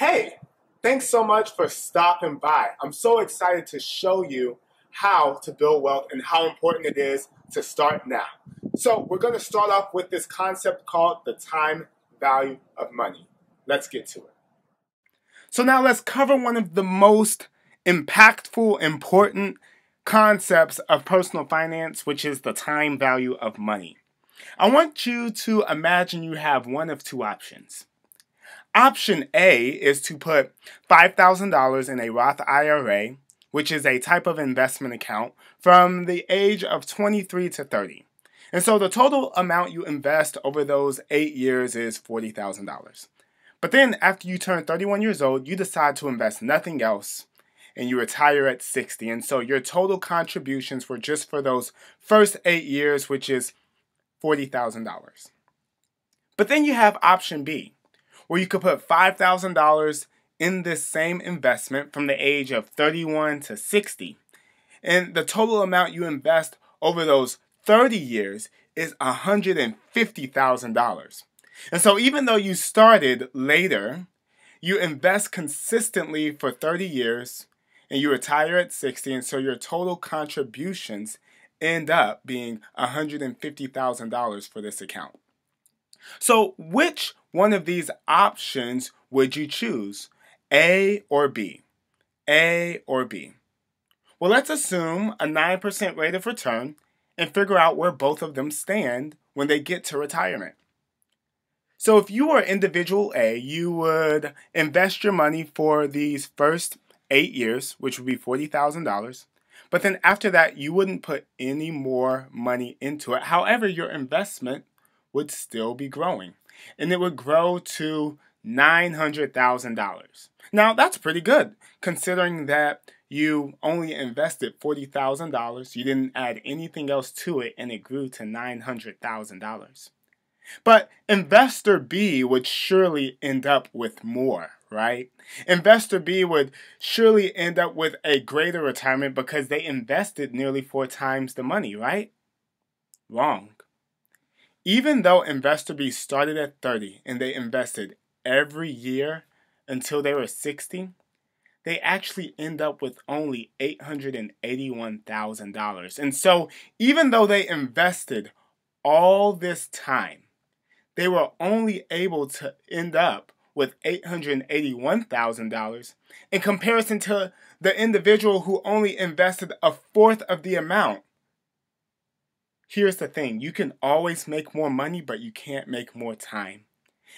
Hey, thanks so much for stopping by. I'm so excited to show you how to build wealth and how important it is to start now. So we're going to start off with this concept called the time value of money. Let's get to it. So now let's cover one of the most impactful, important concepts of personal finance, which is the time value of money. I want you to imagine you have one of two options. Option A is to put $5,000 in a Roth IRA, which is a type of investment account, from the age of 23 to 30. And so the total amount you invest over those 8 years is $40,000. But then after you turn 31 years old, you decide to invest nothing else and you retire at 60. And so your total contributions were just for those first 8 years, which is $40,000. But then you have option B, where you could put $5,000 in this same investment from the age of 31 to 60. And the total amount you invest over those 30 years is $150,000. And so even though you started later, you invest consistently for 30 years and you retire at 60, and so your total contributions end up being $150,000 for this account. So which one of these options would you choose? A or B? A or B? Well, let's assume a 9% rate of return and figure out where both of them stand when they get to retirement. So if you were individual A, you would invest your money for these first 8 years, which would be $40,000. But then after that, you wouldn't put any more money into it. However, your investment would still be growing, and it would grow to $900,000. Now, that's pretty good, considering that you only invested $40,000, you didn't add anything else to it, and it grew to $900,000. But investor B would surely end up with more, right? Investor B would surely end up with a greater retirement because they invested nearly 4 times the money, right? Wrong. Even though investor B started at 30 and they invested every year until they were 60, they actually end up with only $881,000. And so even though they invested all this time, they were only able to end up with $881,000 in comparison to the individual who only invested a fourth of the amount. Here's the thing, you can always make more money, but you can't make more time.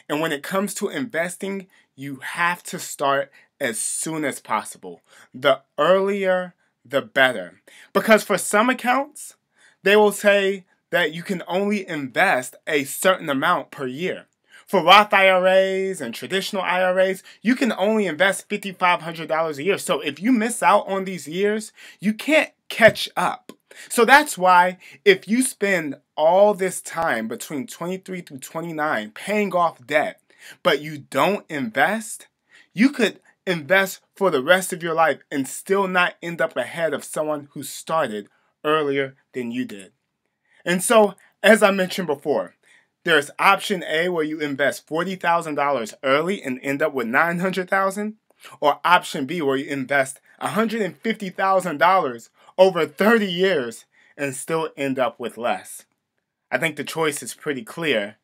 And when it comes to investing, you have to start as soon as possible. The earlier, the better. Because for some accounts, they will say that you can only invest a certain amount per year. For Roth IRAs and traditional IRAs, you can only invest $5,500 a year. So if you miss out on these years, you can't catch up. So that's why if you spend all this time between 23 through 29 paying off debt, but you don't invest, you could invest for the rest of your life and still not end up ahead of someone who started earlier than you did. And so, as I mentioned before, there's option A where you invest $40,000 early and end up with $900,000, or option B where you invest $150,000 over 30 years and still end up with less. I think the choice is pretty clear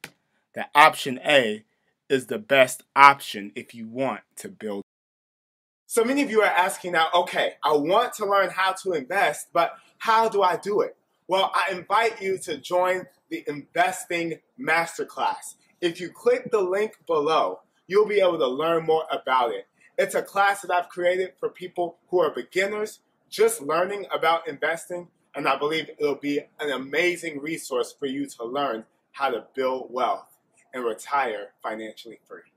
that option A is the best option if you want to build. So many of you are asking now, okay, I want to learn how to invest, but how do I do it? Well, I invite you to join the Investing Masterclass. If you click the link below, you'll be able to learn more about it. It's a class that I've created for people who are beginners, just learning about investing, and I believe it'll be an amazing resource for you to learn how to build wealth and retire financially free.